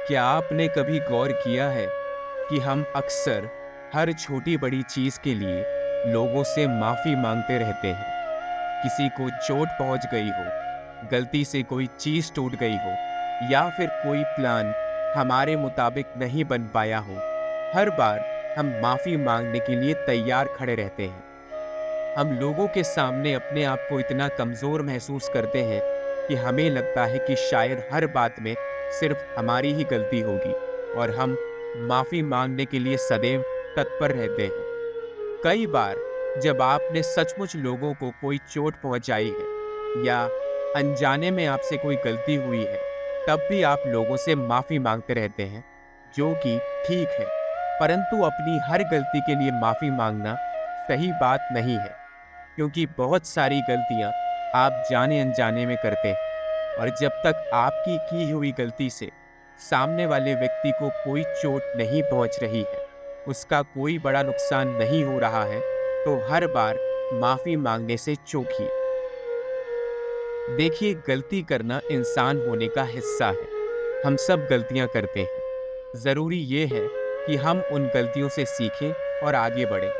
क्या आपने कभी गौर किया है कि हम अक्सर हर छोटी बड़ी चीज के लिए लोगों से माफी मांगते रहते हैं। किसी को चोट पहुंच गई हो, गलती से कोई चीज टूट गई हो, या फिर कोई प्लान हमारे मुताबिक नहीं बन पाया हो, हर बार हम माफी मांगने के लिए तैयार खड़े रहते हैं। हम लोगों के सामने अपने आप को इतना कमजोर महसूस करते हैं कि हमें लगता है कि शायद हर बात में सिर्फ हमारी ही गलती होगी, और हम माफी मांगने के लिए सदैव तत्पर रहते हैं। कई बार जब आपने सचमुच लोगों को कोई चोट पहुंचाई है या अनजाने में आपसे कोई गलती हुई है, तब भी आप लोगों से माफी मांगते रहते हैं, जो कि ठीक है। परंतु अपनी हर गलती के लिए माफी मांगना सही बात नहीं है, क्योंकि बहुत सारी गलतियां आप जाने अनजाने में करते हैं, और जब तक आपकी की हुई गलती से सामने वाले व्यक्ति को कोई चोट नहीं पहुंच रही है, उसका कोई बड़ा नुकसान नहीं हो रहा है, तो हर बार माफी मांगने से चूकिए। देखिए, गलती करना इंसान होने का हिस्सा है। हम सब गलतियां करते हैं। जरूरी ये है कि हम उन गलतियों से सीखें और आगे बढ़ें।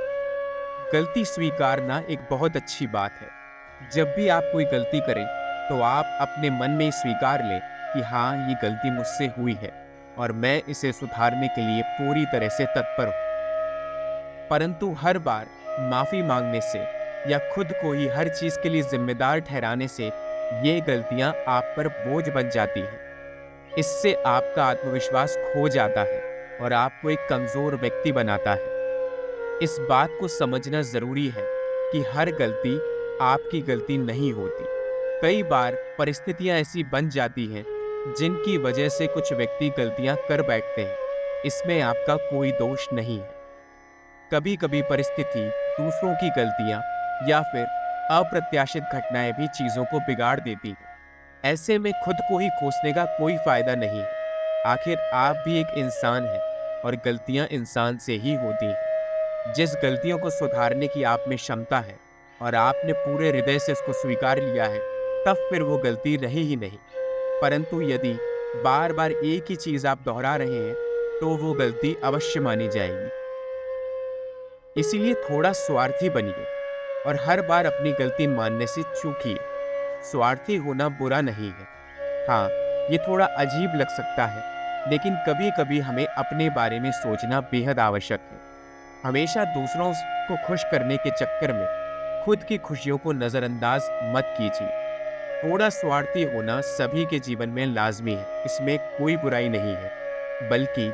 गलती स्वीकारना एक बहुत अच्छी बात है। जब भी आप कोई गलती करें, तो आप अपने मन में स्वीकार लें कि हाँ, ये गलती मुझसे हुई है और मैं इसे सुधारने के लिए पूरी तरह से तत्पर हूँ। परंतु हर बार माफी मांगने से या खुद को ही हर चीज के लिए जिम्मेदार ठहराने से ये गलतियां आप पर बोझ बन जाती हैं। इससे आपका आत्मविश्वास खो जाता है और आपको एक कमजोर व्यक्ति बनाता है। इस बात को समझना जरूरी है कि हर गलती आपकी गलती नहीं होती। कई बार परिस्थितियां ऐसी बन जाती हैं जिनकी वजह से कुछ व्यक्ति गलतियां कर बैठते हैं। इसमें आपका कोई दोष नहीं है। कभी कभी परिस्थिति, दूसरों की गलतियां या फिर अप्रत्याशित घटनाएं भी चीजों को बिगाड़ देती हैं। ऐसे में खुद को ही कोसने का कोई फायदा नहीं है। आखिर आप भी एक इंसान हैं और गलतियां इंसान से ही होती हैं। जिस गलतियों को सुधारने की आप में क्षमता है और आपने पूरे हृदय से उसको स्वीकार लिया है, तब फिर वो गलती रही ही नहीं। परंतु यदि बार बार एक ही चीज आप दोहरा रहे हैं, तो वो गलती अवश्य मानी जाएगी। इसीलिए थोड़ा स्वार्थी बनिए और हर बार अपनी गलती मानने से चूकिए। स्वार्थी होना बुरा नहीं है। हाँ, ये थोड़ा अजीब लग सकता है, लेकिन कभी कभी हमें अपने बारे में सोचना बेहद आवश्यक है। हमेशा दूसरों को खुश करने के चक्कर में खुद की खुशियों को नजरअंदाज मत कीजिए। थोड़ा स्वार्थी होना सभी के जीवन में लाजमी है, इसमें कोई बुराई नहीं है, बल्कि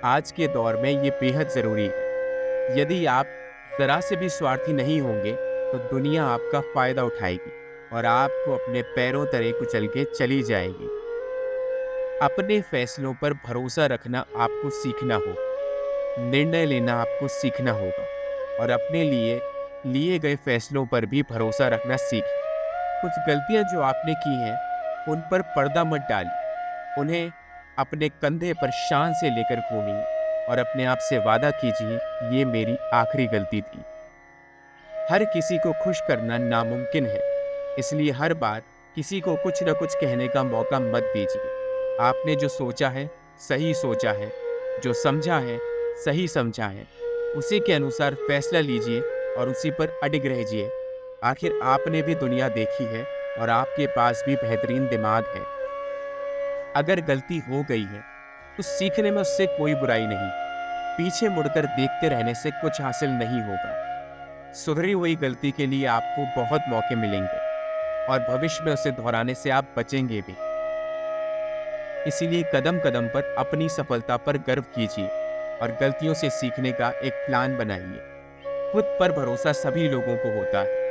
आज के दौर में ये बेहद जरूरी है। यदि आप जरा से भी स्वार्थी नहीं होंगे, तो दुनिया आपका फायदा उठाएगी और आपको अपने पैरों तले कुचल के चली जाएगी। अपने फैसलों पर भरोसा रखना आपको सीखना होगा। निर्णय लेना आपको सीखना होगा और अपने लिए लिए गए फैसलों पर भी भरोसा रखना सीखें। कुछ गलतियां जो आपने की हैं, उन पर पर्दा मत डालिए। उन्हें अपने कंधे पर शान से लेकर घूमिए और अपने आप से वादा कीजिए, ये मेरी आखिरी गलती थी। हर किसी को खुश करना नामुमकिन है, इसलिए हर बार किसी को कुछ न कुछ कहने का मौका मत दीजिए। आपने जो सोचा है, सही सोचा है। जो समझा है, सही समझा है। उसी के अनुसार फैसला लीजिए और उसी पर अडिग रहिए। आखिर आपने भी दुनिया देखी है और आपके पास भी बेहतरीन दिमाग है। अगर गलती हो गई है, तो सीखने में उससे कोई बुराई नहीं। पीछे मुड़कर देखते रहने से कुछ हासिल नहीं होगा। सुधरी हुई गलती के लिए आपको बहुत मौके मिलेंगे और भविष्य में उसे दोहराने से आप बचेंगे भी। इसीलिए कदम कदम पर अपनी सफलता पर गर्व कीजिए और गलतियों से सीखने का एक प्लान बनाइए। खुद पर भरोसा सभी लोगों को होता है।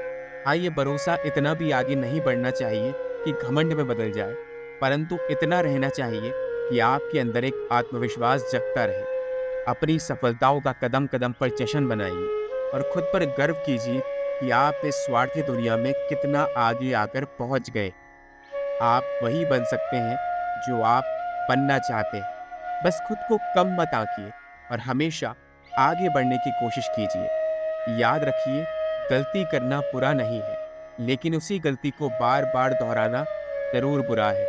हाँ, ये भरोसा इतना भी आगे नहीं बढ़ना चाहिए कि घमंड में बदल जाए, परंतु इतना रहना चाहिए कि आपके अंदर एक आत्मविश्वास जगता रहे। अपनी सफलताओं का कदम कदम पर जश्न बनाइए और खुद पर गर्व कीजिए कि आप इस स्वार्थी दुनिया में कितना आगे आकर पहुंच गए। आप वही बन सकते हैं जो आप बनना चाहते हैं। बस खुद को कम मत आंकिए और हमेशा आगे बढ़ने की कोशिश कीजिए। याद रखिए, गलती करना बुरा नहीं है, लेकिन उसी गलती को बार बार दोहराना जरूर बुरा है।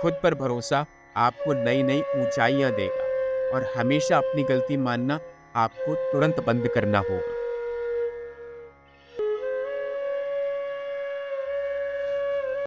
खुद पर भरोसा आपको नई नई ऊंचाइयां देगा। और हमेशा अपनी गलती मानना आपको तुरंत बंद करना होगा।